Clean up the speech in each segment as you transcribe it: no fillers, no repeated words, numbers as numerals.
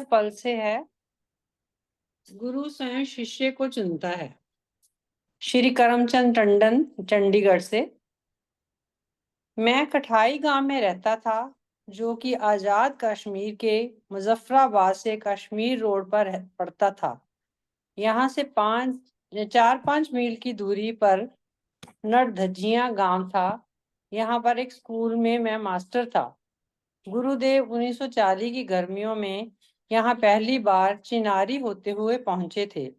पल से है। गुरु स्वयं शिष्य को चुनता है। श्री करमचंद टंडन, चंडीगढ़ से। मैं कठाई गांव में रहता था, जो कि आजाद कश्मीर के मुजफ्फराबाद से कश्मीर रोड पर पड़ता था। यहाँ से 4-5 मील की दूरी पर नरधजिया गांव था। यहाँ पर एक स्कूल में मैं मास्टर था। गुरुदेव 1940 की गर्मियों में यहाँ पहली बार चिनारी होते हुए पहुंचे थे।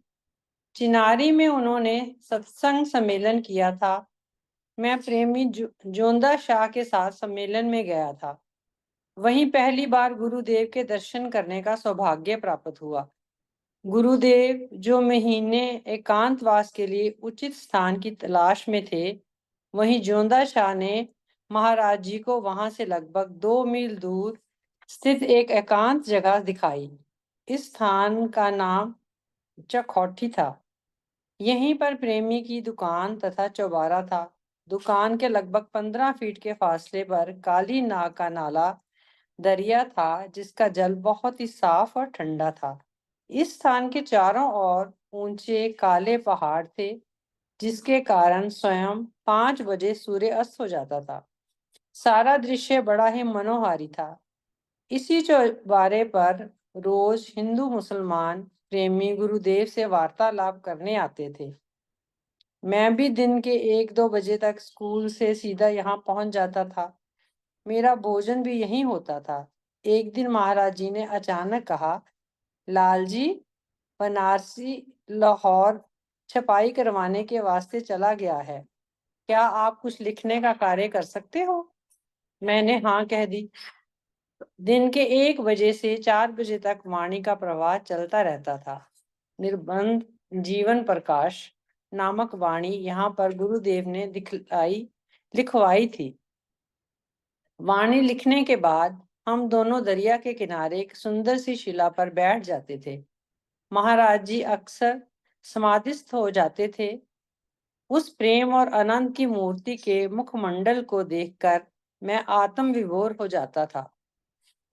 चिनारी में उन्होंने सत्संग सम्मेलन किया था। मैं प्रेमी जोंदा शाह के साथ सम्मेलन में गया था। वहीं पहली बार गुरुदेव के दर्शन करने का सौभाग्य प्राप्त हुआ। गुरुदेव जो महीने एकांतवास के लिए उचित स्थान की तलाश में थे, वहीं जोंदा शाह ने महाराज जी को वहां से लगभग 2 मील दूर स्थित एक एकांत जगह दिखाई। इस स्थान का नाम चखौठी था। यहीं पर प्रेमी की दुकान तथा चौबारा था। दुकान के लगभग 15 फीट के फासले पर काली नाग का नाला दरिया था, जिसका जल बहुत ही साफ और ठंडा था। इस स्थान के चारों ओर ऊंचे काले पहाड़ थे, जिसके कारण स्वयं 5 बजे सूर्य अस्त हो जाता था। सारा दृश्य बड़ा ही मनोहारी था। इसी चौबारे पर रोज हिंदू मुसलमान प्रेमी गुरुदेव से वार्तालाप करने आते थे। मैं भी दिन के 1-2 बजे तक स्कूल से सीधा यहाँ पहुंच जाता था। मेरा भोजन भी यहीं होता था। एक दिन महाराज जी ने अचानक कहा, लाल जी, बनारसी लाहौर छपाई करवाने के वास्ते चला गया है। क्या आप कुछ लिखने का कार्य कर सकते हो? मैंने हाँ कह दी। दिन के 1 बजे से 4 बजे तक वाणी का प्रवाह चलता रहता था। निर्बंध जीवन प्रकाश नामक वाणी यहाँ पर गुरुदेव ने लिखवाई थी। वाणी लिखने के बाद हम दोनों दरिया के किनारे एक सुंदर सी शिला पर बैठ जाते थे। महाराज जी अक्सर समाधिस्थ हो जाते थे। उस प्रेम और आनंद की मूर्ति के मुखमंडल को देखकर मैं आत्म विभोर हो जाता था।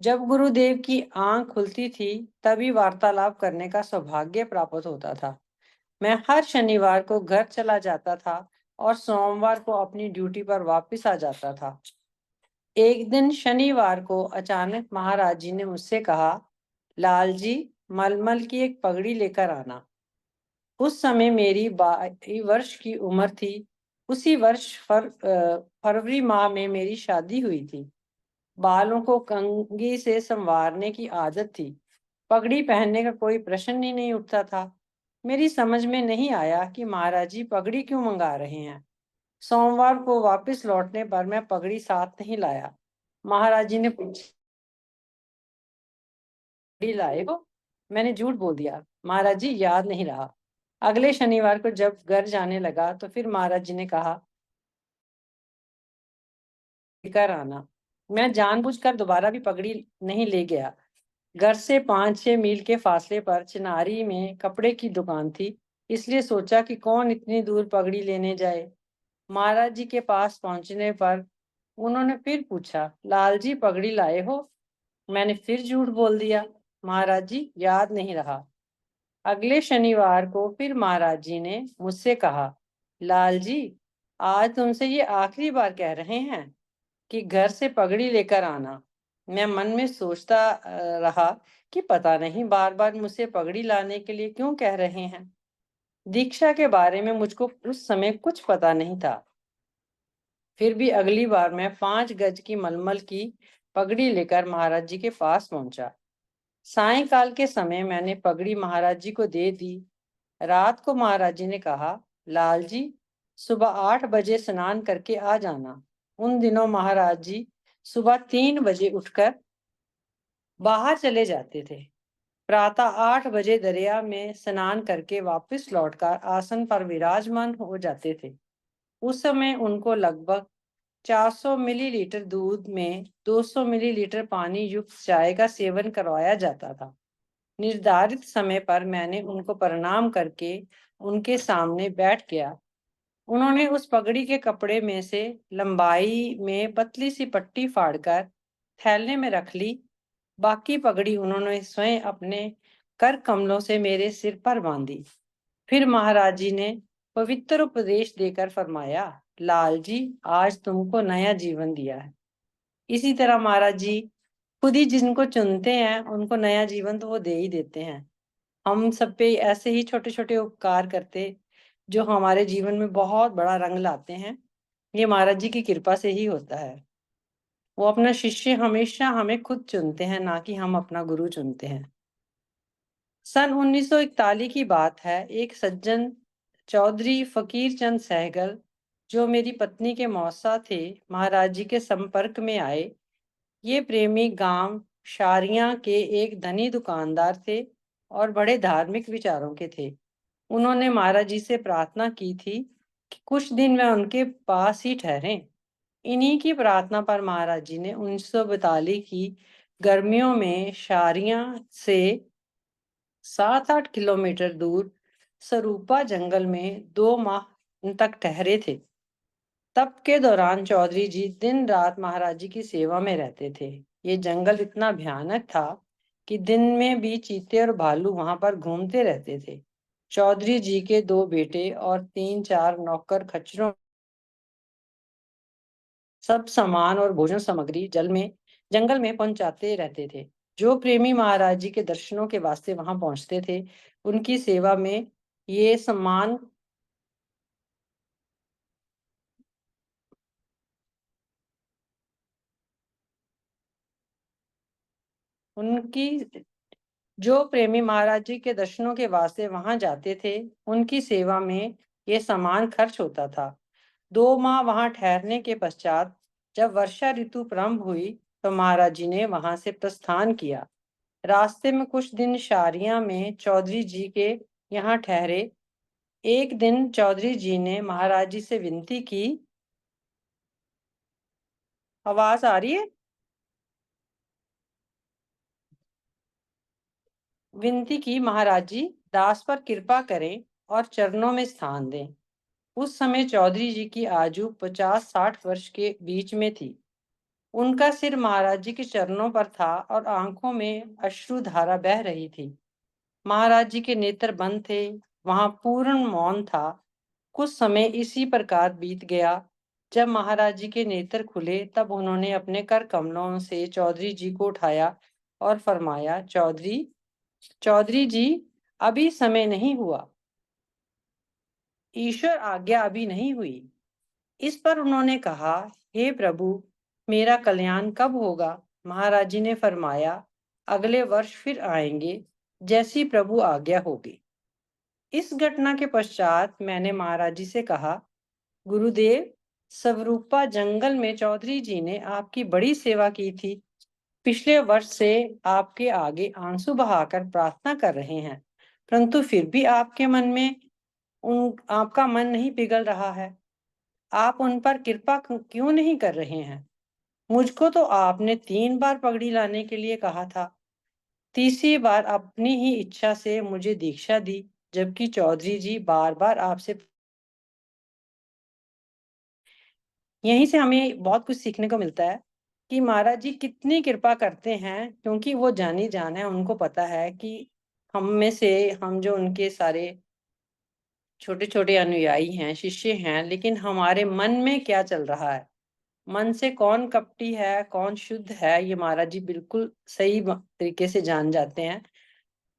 जब गुरुदेव की आंख खुलती थी, तभी वार्तालाप करने का सौभाग्य प्राप्त होता था। मैं हर शनिवार को घर चला जाता था और सोमवार को अपनी ड्यूटी पर वापस आ जाता था। एक दिन शनिवार को अचानक महाराज जी ने मुझसे कहा, लाल जी, मलमल की एक पगड़ी लेकर आना। उस समय मेरी 22 वर्ष की उम्र थी। उसी वर्ष फरवरी माह में मेरी शादी हुई थी। बालों को कंघी से संवारने की आदत थी। पगड़ी पहनने का कोई प्रश्न ही नहीं उठता था। मेरी समझ में नहीं आया कि महाराज जी पगड़ी क्यों मंगा रहे हैं। सोमवार को वापस लौटने पर मैं पगड़ी साथ नहीं लाया। महाराज जी ने पूछा, पगड़ी लाए हो? मैंने झूठ बोल दिया, महाराज जी याद नहीं रहा। अगले शनिवार को जब घर जाने लगा तो फिर महाराज जी ने कहा, लेकर आना। मैं जानबूझकर दोबारा भी पगड़ी नहीं ले गया। घर से 5-6 मील के फासले पर चिनारी में कपड़े की दुकान थी, इसलिए सोचा कि कौन इतनी दूर पगड़ी लेने जाए। महाराज जी के पास पहुंचने पर उन्होंने फिर पूछा, लाल जी पगड़ी लाए हो? मैंने फिर झूठ बोल दिया, महाराज जी याद नहीं रहा। अगले शनिवार को फिर महाराज जी ने मुझसे कहा, लाल जी, आज तुमसे ये आखिरी बार कह रहे हैं कि घर से पगड़ी लेकर आना। मैं मन में सोचता रहा कि पता नहीं बार बार मुझसे पगड़ी लाने के लिए क्यों कह रहे हैं। दीक्षा के बारे में मुझको उस समय कुछ पता नहीं था। फिर भी अगली बार मैं 5 गज की मलमल की पगड़ी लेकर महाराज जी के पास पहुंचा। सायंकाल के समय मैंने पगड़ी महाराज जी को दे दी। रात को महाराज जी ने कहा, लाल जी, सुबह 8 बजे स्नान करके आ जाना। उन दिनों महाराज जी सुबह 3 बजे उठकर बाहर चले जाते थे। प्रातः 8 बजे दरिया में स्नान करके वापस लौटकर आसन पर विराजमान हो जाते थे। उस समय उनको लगभग 400 मिलीलीटर दूध में 200 मिलीलीटर पानी युक्त चाय का सेवन करवाया जाता था। निर्धारित समय पर मैंने उनको प्रणाम करके उनके सामने बैठ गया। उन्होंने उस पगड़ी के कपड़े में से लंबाई में पतली सी पट्टी फाड़कर थैले में रख ली बाकी पगड़ी उन्होंने स्वयं अपने कर कमलों से मेरे सिर पर बांधी। फिर महाराज जी ने पवित्र उपदेश देकर फरमाया, लाल जी, आज तुमको नया जीवन दिया है। इसी तरह महाराज जी खुद ही जिनको चुनते हैं उनको नया जीवन तो वो दे ही देते हैं। हम सब पे ऐसे ही छोटे छोटे उपकार करते जो हमारे जीवन में बहुत बड़ा रंग लाते हैं, ये महाराज जी की कृपा से ही होता है। वो अपना शिष्य हमेशा हमें खुद चुनते हैं, ना कि हम अपना गुरु चुनते हैं। सन 1941 की बात है। एक सज्जन चौधरी फकीर चंद सहगल, जो मेरी पत्नी के मौसा थे, महाराज जी के संपर्क में आए। ये प्रेमी गांव शारियां के एक धनी दुकानदार थे और बड़े धार्मिक विचारों के थे। उन्होंने महाराज जी से प्रार्थना की थी कि कुछ दिन वह उनके पास ही ठहरें। इन्हीं की प्रार्थना पर महाराज जी ने 1942 की गर्मियों में शारियां से 7-8 किलोमीटर दूर सरूपा जंगल में 2 माह तक ठहरे थे। तप के दौरान चौधरी जी दिन रात महाराज जी की सेवा में रहते थे। ये जंगल इतना भयानक था कि दिन में भी चीते और भालू वहां पर घूमते रहते थे। चौधरी जी के 2 बेटे और 3-4 नौकर खच्चरों सब सामान और भोजन सामग्री जंगल में पहुंचाते रहते थे। जो प्रेमी महाराज जी के दर्शनों के वास्ते वहां पहुंचते थे, उनकी सेवा में ये सम्मान उनकी जो प्रेमी महाराज जी के दर्शनों के वास्ते वहां जाते थे, उनकी सेवा में ये सामान खर्च होता था। 2 माह वहां ठहरने के पश्चात जब वर्षा ऋतु प्रारंभ हुई तो महाराज जी ने वहां से प्रस्थान किया। रास्ते में कुछ दिन शारिया में चौधरी जी के यहाँ ठहरे। एक दिन चौधरी जी ने महाराज जी से विनती की। आवाज आ रही है? विनती की, महाराज जी दास पर कृपा करें और चरणों में स्थान दें। उस समय चौधरी जी की आयु 50-60 वर्ष के बीच में थी। उनका सिर महाराज जी के चरणों पर था और आंखों में अश्रुधारा बह रही थी। महाराज जी के नेत्र बंद थे। वहां पूर्ण मौन था। कुछ समय इसी प्रकार बीत गया। जब महाराज जी के नेत्र खुले तब उन्होंने अपने कर कमलों से चौधरी जी को उठाया और फरमाया, चौधरी चौधरी जी, अभी समय नहीं हुआ। ईश्वर आज्ञा अभी नहीं हुई। इस पर उन्होंने कहा, हे प्रभु, मेरा कल्याण कब होगा? महाराज जी ने फरमाया, अगले वर्ष फिर आएंगे, जैसी प्रभु आज्ञा होगी। इस घटना के पश्चात मैंने महाराज जी से कहा, गुरुदेव, स्वरूपा जंगल में चौधरी जी ने आपकी बड़ी सेवा की थी। पिछले वर्ष से आपके आगे आंसू बहाकर प्रार्थना कर रहे हैं, परंतु फिर भी आपके मन में आपका मन नहीं पिघल रहा है। आप उन पर कृपा क्यों नहीं कर रहे हैं? मुझको तो आपने 3 बार पगड़ी लाने के लिए कहा था। तीसरी बार अपनी ही इच्छा से मुझे दीक्षा दी, जबकि चौधरी जी बार बार आपसे। यहीं से हमें बहुत कुछ सीखने को मिलता है कि महाराज जी कितनी कृपा करते हैं, क्योंकि वो जानी जान है। उनको पता है कि हम में से हम जो उनके सारे छोटे छोटे अनुयायी हैं, शिष्य हैं, लेकिन हमारे मन में क्या चल रहा है, मन से कौन कपटी है, कौन शुद्ध है, ये महाराज जी बिल्कुल सही तरीके से जान जाते हैं।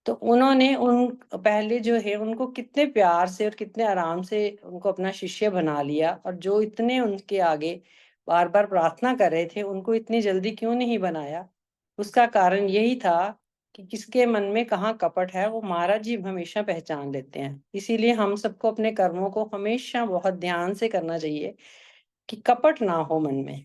तो उन्होंने उन पहले जो है उनको कितने प्यार से और कितने आराम से उनको अपना शिष्य बना लिया, और जो इतने उनके आगे बार बार प्रार्थना कर रहे थे उनको इतनी जल्दी क्यों नहीं बनाया? उसका कारण यही था कि किसके मन में कहाँ कपट है, वो महाराज जी हमेशा पहचान लेते हैं। इसीलिए हम सबको अपने कर्मों को हमेशा बहुत ध्यान से करना चाहिए कि कपट ना हो मन में।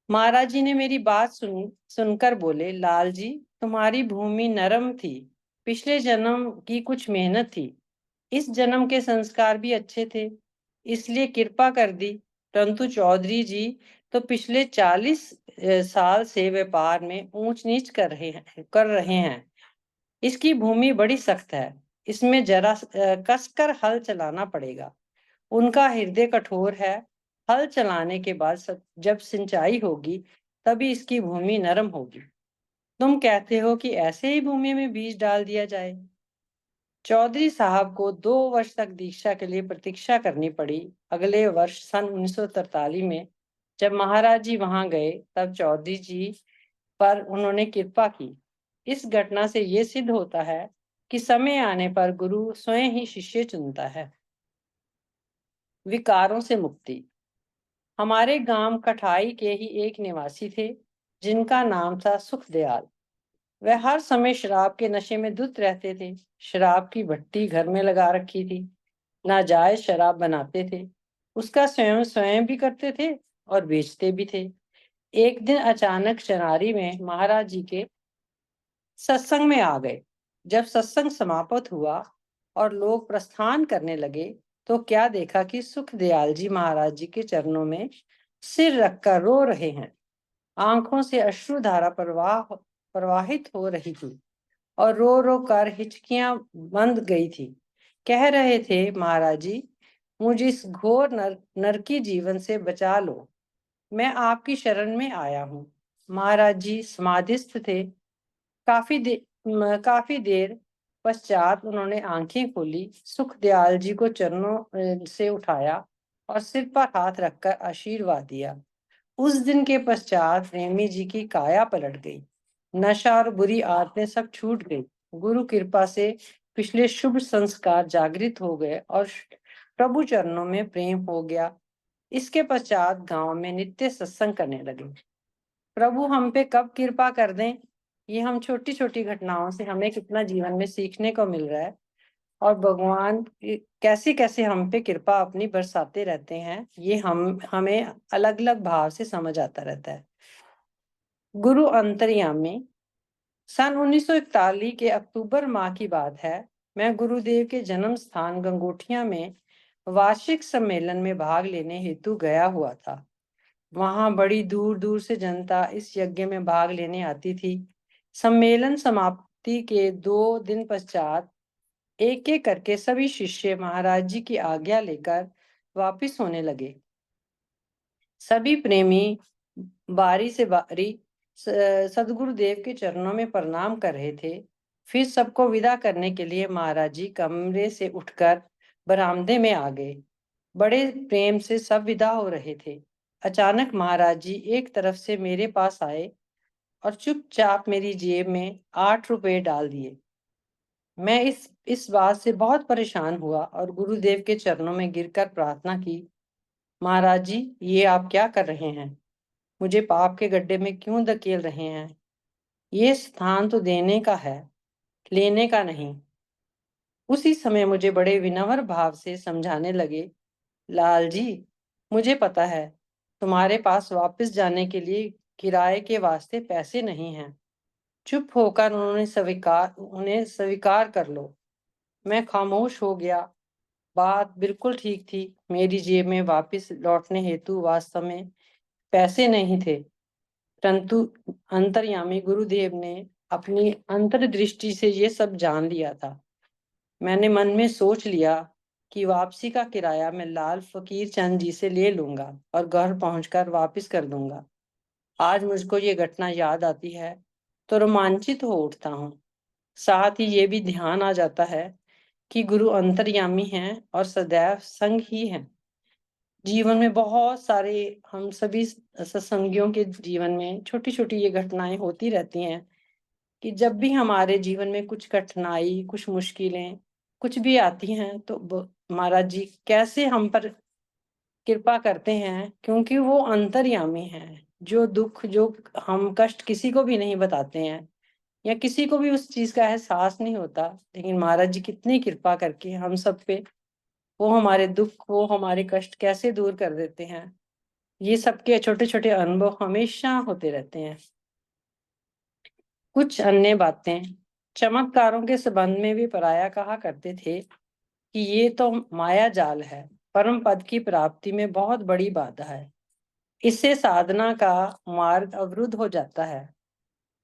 महाराज जी ने मेरी बात सुनकर बोले, लाल जी, तुम्हारी भूमि नरम थी। पिछले जन्म की कुछ मेहनत थी। इस जन्म के संस्कार भी अच्छे थे, इसलिए कृपा कर दी। परंतु चौधरी जी तो पिछले 40 साल से व्यापार में ऊंच नीच कर रहे हैं। इसकी भूमि बड़ी सख्त है, इसमें जरा कसकर हल चलाना पड़ेगा। उनका हृदय कठोर है। हल चलाने के बाद जब सिंचाई होगी तभी इसकी भूमि नरम होगी। तुम कहते हो कि ऐसे ही भूमि में बीज डाल दिया जाए। चौधरी साहब को 2 वर्ष तक दीक्षा के लिए प्रतीक्षा करनी पड़ी। अगले वर्ष सन 1943 में जब महाराज जी वहां गए, तब चौधरी जी पर उन्होंने कृपा की। इस घटना से ये सिद्ध होता है कि समय आने पर गुरु स्वयं ही शिष्य चुनता है। विकारों से मुक्ति। हमारे गांव कठाई के ही एक निवासी थे, जिनका नाम था सुखदयाल। वह हर समय शराब के नशे में धुत रहते थे। शराब की भट्टी घर में लगा रखी थी, नाजायज शराब बनाते थे। उसका स्वयं स्वयं भी करते थे और बेचते भी थे। एक दिन अचानक चनारी में महाराज जी के सत्संग में आ गए। जब सत्संग समाप्त हुआ और लोग प्रस्थान करने लगे, तो क्या देखा कि सुखदयाल जी महाराज जी के चरणों में सिर रखकर रो रहे हैं। आंखों से अश्रुधारा प्रवाहित हो रही थी और रो रो कर हिचकियां बंद गई थी। कह रहे थे, महाराज जी, मुझे इस घोर नरकी जीवन से बचा लो। मैं आपकी शरण में आया हूँ। महाराज जी समाधिस्थ थे। काफी देर पश्चात उन्होंने आंखें खोली, सुखदयाल जी को चरणों से उठाया और सिर पर हाथ रखकर आशीर्वाद दिया। उस दिन के पश्चात रेमी जी की काया पलट गई। नशा और बुरी आदतें सब छूट गई। गुरु कृपा से पिछले शुभ संस्कार जागृत हो गए और प्रभु चरणों में प्रेम हो गया। इसके पश्चात गांव में नित्य सत्संग करने लगे। प्रभु हम पे कब कृपा कर दें, ये हम छोटी छोटी घटनाओं से हमें कितना जीवन में सीखने को मिल रहा है। और भगवान कैसे कैसे हम पे कृपा अपनी बरसाते रहते हैं, ये हमें अलग अलग भाव से समझ आता रहता है। गुरु अंतर्यामी। सन 1941 के अक्टूबर माह की बात है। मैं गुरुदेव के जन्म स्थान गंगोठिया में वार्षिक सम्मेलन में भाग लेने हेतु गया हुआ था। वहां बड़ी दूर दूर से जनता इस यज्ञ में भाग लेने आती थी। सम्मेलन समाप्ति के 2 दिन पश्चात एक एक करके सभी शिष्य महाराज जी की आज्ञा लेकर वापिस होने लगे। सभी प्रेमी बारी से बारी सदगुरुदेव के चरणों में प्रणाम कर रहे थे। फिर सबको विदा करने के लिए महाराज जी कमरे से उठकर बरामदे में आ गए। बड़े प्रेम से सब विदा हो रहे थे। अचानक महाराज जी एक तरफ से मेरे पास आए और चुपचाप मेरी जेब में 8 रुपए डाल दिए। मैं इस बात से बहुत परेशान हुआ और गुरुदेव के चरणों में गिरकर प्रार्थना की, महाराज जी, ये आप क्या कर रहे हैं? मुझे पाप के गड्ढे में क्यों धकेल रहे हैं? ये स्थान तो देने का है, लेने का नहीं। उसी समय मुझे बड़े विनम्र भाव से समझाने लगे, लाल जी, मुझे पता है तुम्हारे पास वापस जाने के लिए किराए के वास्ते पैसे नहीं हैं। चुप होकर उन्हें स्वीकार कर लो। मैं खामोश हो गया। बात बिल्कुल ठीक थी। मेरी जेब में वापस लौटने हेतु वास्तव में पैसे नहीं थे, परंतु अंतर्यामी गुरुदेव ने अपनी अंतर्दृष्टि से ये सब जान लिया था। मैंने मन में सोच लिया कि वापसी का किराया मैं लाल फकीर चंद जी से ले लूंगा और घर पहुंचकर वापस कर दूंगा। आज मुझको ये घटना याद आती है तो रोमांचित हो उठता हूँ। साथ ही ये भी ध्यान आ जाता है कि गुरु अंतर्यामी हैं और सदैव संग ही हैं। जीवन में बहुत सारे हम सभी सत्संगियों के जीवन में छोटी छोटी ये घटनाएं होती रहती हैं कि जब भी हमारे जीवन में कुछ कठिनाई, कुछ मुश्किलें, कुछ भी आती हैं, तो महाराज जी कैसे हम पर कृपा करते हैं, क्योंकि वो अंतर्यामी हैं। जो दुख, जो हम कष्ट किसी को भी नहीं बताते हैं या किसी को भी उस चीज का एहसास नहीं होता, लेकिन महाराज जी कितनी कृपा करके हम सब पे वो हमारे दुख, वो हमारे कष्ट कैसे दूर कर देते हैं। ये सबके छोटे छोटे अनुभव हमेशा होते रहते हैं। कुछ अन्य बातें। चमत्कारों के संबंध में भी पराया कहा करते थे कि ये तो माया जाल है, परम पद की प्राप्ति में बहुत बड़ी बाधा है। इससे साधना का मार्ग अवरुद्ध हो जाता है।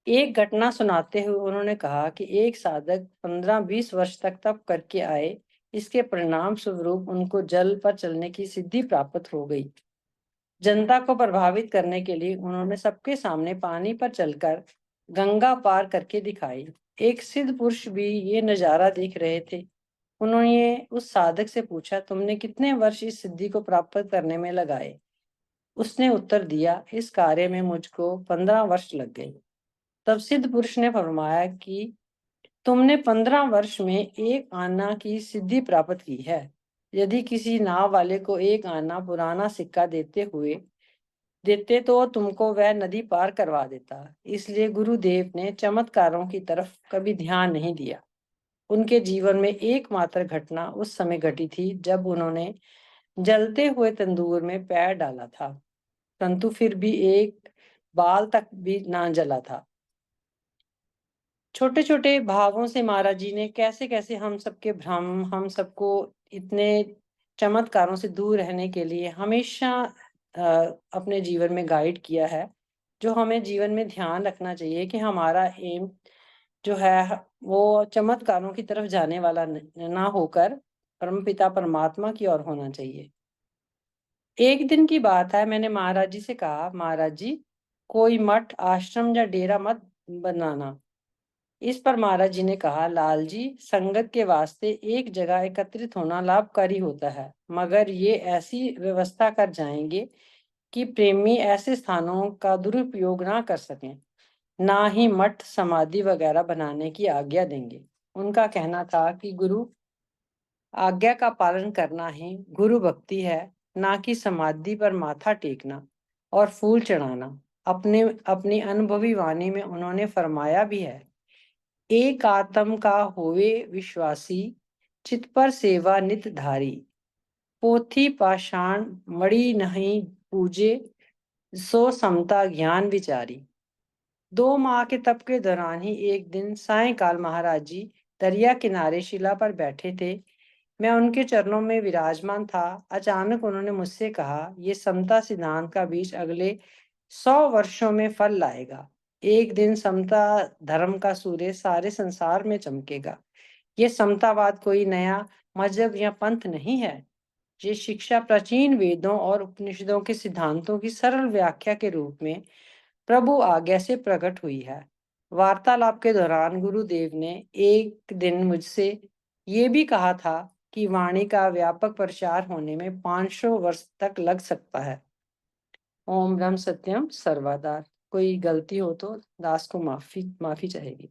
एक घटना सुनाते हुए उन्होंने कहा कि एक साधक 15-20 वर्ष तक तप करके आए। इसके परिणाम स्वरूप उनको जल पर चलने की सिद्धि प्राप्त हो गई। जनता को प्रभावित करने के लिए उन्होंने सबके सामने पानी पर चलकर गंगा पार करके दिखाई। एक सिद्ध पुरुष भी ये नजारा देख रहे थे। उन्होंने उस साधक से पूछा, तुमने कितने वर्ष इस सिद्धि को प्राप्त करने में लगाए? उसने उत्तर दिया, इस कार्य में मुझको 15 वर्ष लग गए। तब सिद्ध पुरुष ने फरमाया कि तुमने 15 वर्ष में एक आना की सिद्धि प्राप्त की है। यदि किसी नाव वाले को एक आना पुराना सिक्का देते तो तुमको वह नदी पार करवा देता। इसलिए गुरुदेव ने चमत्कारों की तरफ कभी ध्यान नहीं दिया। उनके जीवन में एकमात्र घटना उस समय घटी थी जब उन्होंने जलते हुए तंदूर में पैर डाला था, परंतु फिर भी एक बाल तक भी ना जला था। छोटे छोटे भावों से महाराज जी ने कैसे कैसे हम सबके भ्रम, हम सबको इतने चमत्कारों से दूर रहने के लिए हमेशा अपने जीवन में गाइड किया है। जो हमें जीवन में ध्यान रखना चाहिए कि हमारा एम जो है वो चमत्कारों की तरफ जाने वाला ना होकर परमपिता परमात्मा की ओर होना चाहिए। एक दिन की बात है, मैंने महाराज जी से कहा, महाराज जी कोई मठ, आश्रम या डेरा मत बनाना। इस पर महाराज जी ने कहा, लाल जी संगत के वास्ते एक जगह एकत्रित होना लाभकारी होता है, मगर ये ऐसी व्यवस्था कर जाएंगे कि प्रेमी ऐसे स्थानों का दुरुपयोग ना कर सकें, ना ही मठ समाधि वगैरह बनाने की आज्ञा देंगे। उनका कहना था कि गुरु आज्ञा का पालन करना ही गुरु भक्ति है, ना कि समाधि पर माथा टेकना और फूल चढ़ाना। अपनी अनुभवी वाणी में उन्होंने फरमाया भी है, एक आत्म का होवे विश्वासी, चित पर सेवा नित धारी। पोथी पाषाण मणि नहीं पूजे, सो समता ज्ञान विचारी। 2 माह के तप के दौरान ही एक दिन सायंकाल महाराज जी दरिया किनारे शिला पर बैठे थे। मैं उनके चरणों में विराजमान था। अचानक उन्होंने मुझसे कहा, ये समता सिद्धांत का बीज अगले 100 वर्षों में फल लाएगा। एक दिन समता धर्म का सूर्य सारे संसार में चमकेगा। ये समतावाद कोई नया मजहब या पंथ नहीं है। ये शिक्षा प्राचीन वेदों और उपनिषदों के सिद्धांतों की सरल व्याख्या के रूप में प्रभु आज्ञा से प्रकट हुई है। वार्तालाप के दौरान गुरुदेव ने एक दिन मुझसे ये भी कहा था कि वाणी का व्यापक प्रचार होने में 500 वर्ष तक लग सकता है। ओम ब्रह्म सत्यम सर्वदा। कोई गलती हो तो दास को माफी चाहेगी।